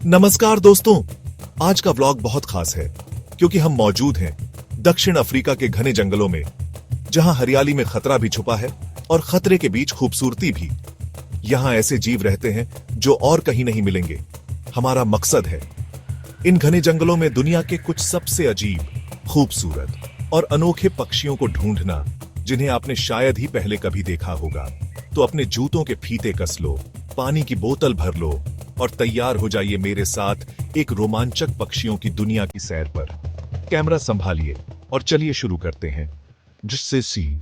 नमस्कार दोस्तों, आज का व्लॉग बहुत खास है क्योंकि हम मौजूद हैं दक्षिण अफ्रीका के घने जंगलों में, जहां हरियाली में खतरा भी छुपा है और खतरे के बीच खूबसूरती भी। यहां ऐसे जीव रहते हैं जो और कहीं नहीं मिलेंगे। हमारा मकसद है इन घने जंगलों में दुनिया के कुछ सबसे अजीब, खूबसूरत और अनोखे पक्षियों को ढूंढना, जिन्हें आपने शायद ही पहले कभी देखा होगा। तो अपने जूतों के फीते कस लो, पानी की बोतल भर लो और तैयार हो जाइए मेरे साथ एक रोमांचक पक्षियों की दुनिया की सैर पर। कैमरा संभालिए और चलिए शुरू करते हैं। जिससे सी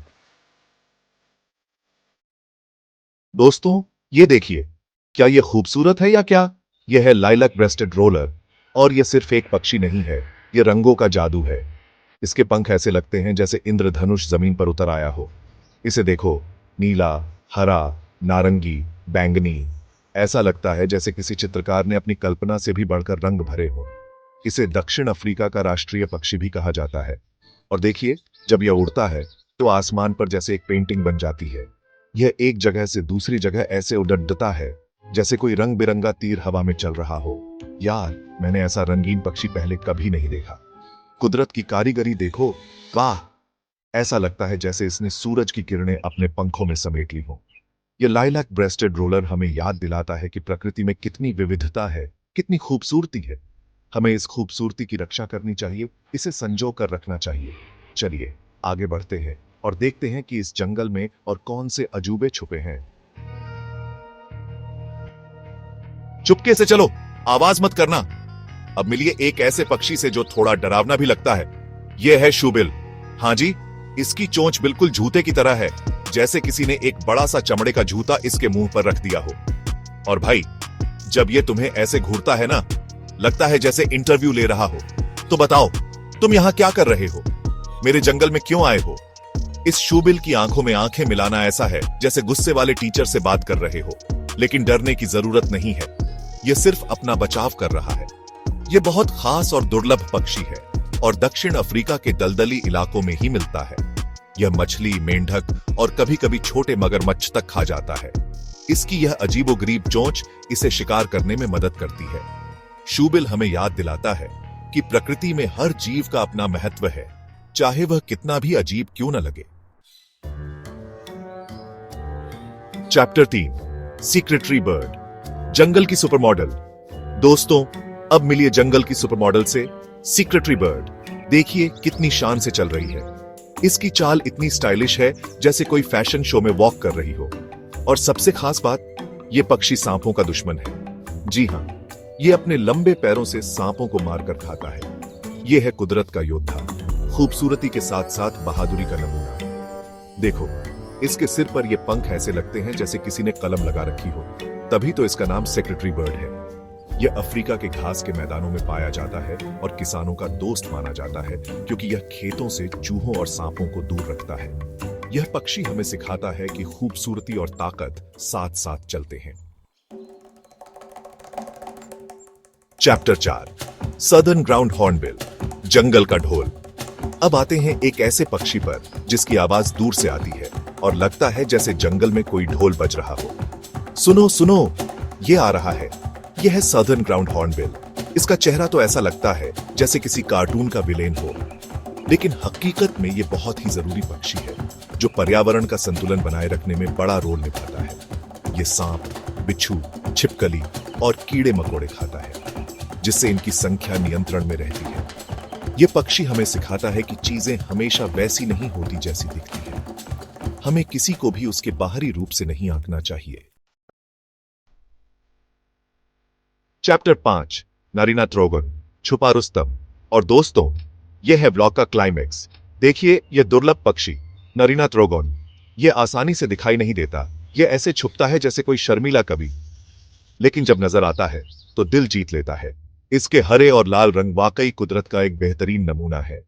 दोस्तों, ये देखिए, क्या यह खूबसूरत है या क्या? यह है लाइलैक ब्रेस्टेड रोलर, और यह सिर्फ एक पक्षी नहीं है, यह रंगों का जादू है। इसके पंख ऐसे लगते हैं जैसे इंद्रधनुष जमीन पर उतर आया हो। इसे देखो, नीला, हरा, नारंगी, बैंगनी, ऐसा लगता है जैसे किसी चित्रकार ने अपनी कल्पना से भी बढ़कर रंग भरे हो। इसे दक्षिण अफ्रीका का राष्ट्रीय पक्षी भी कहा जाता है। और देखिए, जब यह उड़ता है तो आसमान पर जैसे एक पेंटिंग बन जाती है। यह एक जगह से दूसरी जगह ऐसे उड़ता है जैसे कोई रंग बिरंगा तीर हवा में चल रहा हो। यार, मैंने ऐसा रंगीन पक्षी पहले कभी नहीं देखा। कुदरत की कारीगरी देखो, वाह! ऐसा लगता है जैसे इसने सूरज की किरणें अपने पंखों में समेट ली हो। यह लाइलैक ब्रेस्टेड रोलर हमें याद दिलाता है कि प्रकृति में कितनी विविधता है, कितनी खूबसूरती है। हमें इस खूबसूरती की रक्षा करनी चाहिए, इसे संजो कर रखना चाहिए। चलिए आगे बढ़ते हैं और देखते हैं कि इस जंगल में और कौन से अजूबे छुपे हैं। चुपके से चलो, आवाज मत करना। अब मिलिए एक ऐसे पक्षी से जो थोड़ा डरावना भी लगता है। यह है शूबिल। हाँ जी, इसकी चोंच बिल्कुल जूते की तरह है, जैसे किसी ने एक बड़ा सा चमड़े का जूता इसके मुंह पर रख दिया हो। और भाई, जब ये तुम्हें ऐसे घूरता है ना, लगता है जैसे इंटरव्यू ले रहा हो। तो बताओ, तुम यहां क्या कर रहे हो? मेरे जंगल में क्यों आए हो? इस शूबिल की आंखों में आंखें मिलाना ऐसा है जैसे गुस्से वाले टीचर से बात कर रहे हो। लेकिन डरने की जरूरत नहीं है, यह सिर्फ अपना बचाव कर रहा है। यह बहुत खास और दुर्लभ पक्षी है और दक्षिण अफ्रीका के दलदली इलाकों में ही मिलता है। यह मछली, मेंढक और कभी कभी छोटे मगरमच्छ तक खा जाता है। इसकी यह अजीबोगरीब चोंच इसे शिकार करने में मदद करती है। शूबिल हमें याद दिलाता है कि प्रकृति में हर जीव का अपना महत्व है, चाहे वह कितना भी अजीब क्यों न लगे। चैप्टर 3, सीक्रेटरी बर्ड, जंगल की सुपर मॉडल। दोस्तों, अब मिलिए जंगल की सुपर मॉडल से, सीक्रेटरी बर्ड। देखिए कितनी शान से चल रही है। इसकी चाल इतनी स्टाइलिश है जैसे कोई फैशन शो में वॉक कर रही हो। और सबसे खास बात, यह पक्षी सांपों का दुश्मन है। जी हां, यह अपने लंबे पैरों से सांपों को मारकर खाता है। यह है कुदरत का योद्धा, खूबसूरती के साथ साथ बहादुरी का नमूना। देखो, इसके सिर पर यह पंख ऐसे लगते हैं जैसे किसी ने कलम लगा रखी हो। तभी तो इसका नाम सेक्रेटरी बर्ड है। यह अफ्रीका के घास के मैदानों में पाया जाता है और किसानों का दोस्त माना जाता है क्योंकि यह खेतों से चूहों और सांपों को दूर रखता है। यह पक्षी हमें सिखाता है कि खूबसूरती और ताकत साथ साथ चलते हैं। चैप्टर 4, सदर्न ग्राउंड हॉर्नबिल, जंगल का ढोल। अब आते हैं एक ऐसे पक्षी पर जिसकी आवाज दूर से आती है और लगता है जैसे जंगल में कोई ढोल बज रहा हो। सुनो सुनो, ये आ रहा है। यह है सदर्न ग्राउंड हॉर्नबिल। इसका चेहरा तो ऐसा लगता है जैसे किसी कार्टून का विलेन हो, लेकिन हकीकत में यह बहुत ही जरूरी पक्षी है जो पर्यावरण का संतुलन बनाए रखने में बड़ा रोल निभाता है। यह सांप, बिच्छू, छिपकली और कीड़े मकोड़े खाता है, जिससे इनकी संख्या नियंत्रण में रहती है। यह पक्षी हमें सिखाता है कि चीजें हमेशा वैसी नहीं होती जैसी दिखती है। हमें किसी को भी उसके बाहरी रूप से नहीं आंकना चाहिए। चैप्टर 5, नारीना ट्रोगन, छुपा रुस्तम। और दोस्तों, यह है व्लॉग का क्लाइमैक्स। देखिए, यह दुर्लभ पक्षी नारीना ट्रोगन, यह आसानी से दिखाई नहीं देता। यह ऐसे छुपता है जैसे कोई शर्मीला कवि, लेकिन जब नजर आता है तो दिल जीत लेता है। इसके हरे और लाल रंग वाकई कुदरत का एक बेहतरीन नमूना है।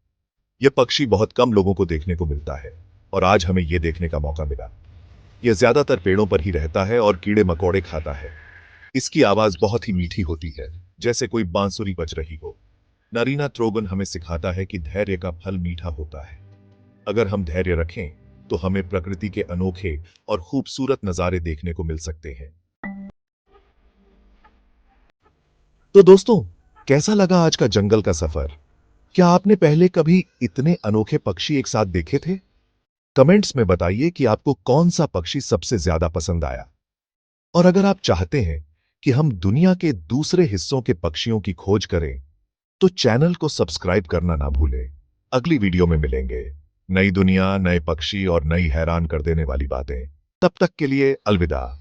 यह पक्षी बहुत कम लोगों को देखने को मिलता है और आज हमें यह देखने का मौका मिला। यह ज्यादातर पेड़ों पर ही रहता है और कीड़े मकोड़े खाता है। इसकी आवाज बहुत ही मीठी होती है, जैसे कोई बांसुरी बज रही हो। नारीना ट्रोगन हमें सिखाता है कि धैर्य का फल मीठा होता है। अगर हम धैर्य रखें तो हमें प्रकृति के अनोखे और खूबसूरत नजारे देखने को मिल सकते हैं। तो दोस्तों, कैसा लगा आज का जंगल का सफर? क्या आपने पहले कभी इतने अनोखे पक्षी एक साथ देखे थे? कमेंट्स में बताइए कि आपको कौन सा पक्षी सबसे ज्यादा पसंद आया। और अगर आप चाहते हैं कि हम दुनिया के दूसरे हिस्सों के पक्षियों की खोज करें, तो चैनल को सब्सक्राइब करना ना भूलें। अगली वीडियो में मिलेंगे। नई दुनिया, नए पक्षी और नई हैरान कर देने वाली बातें। तब तक के लिए अलविदा।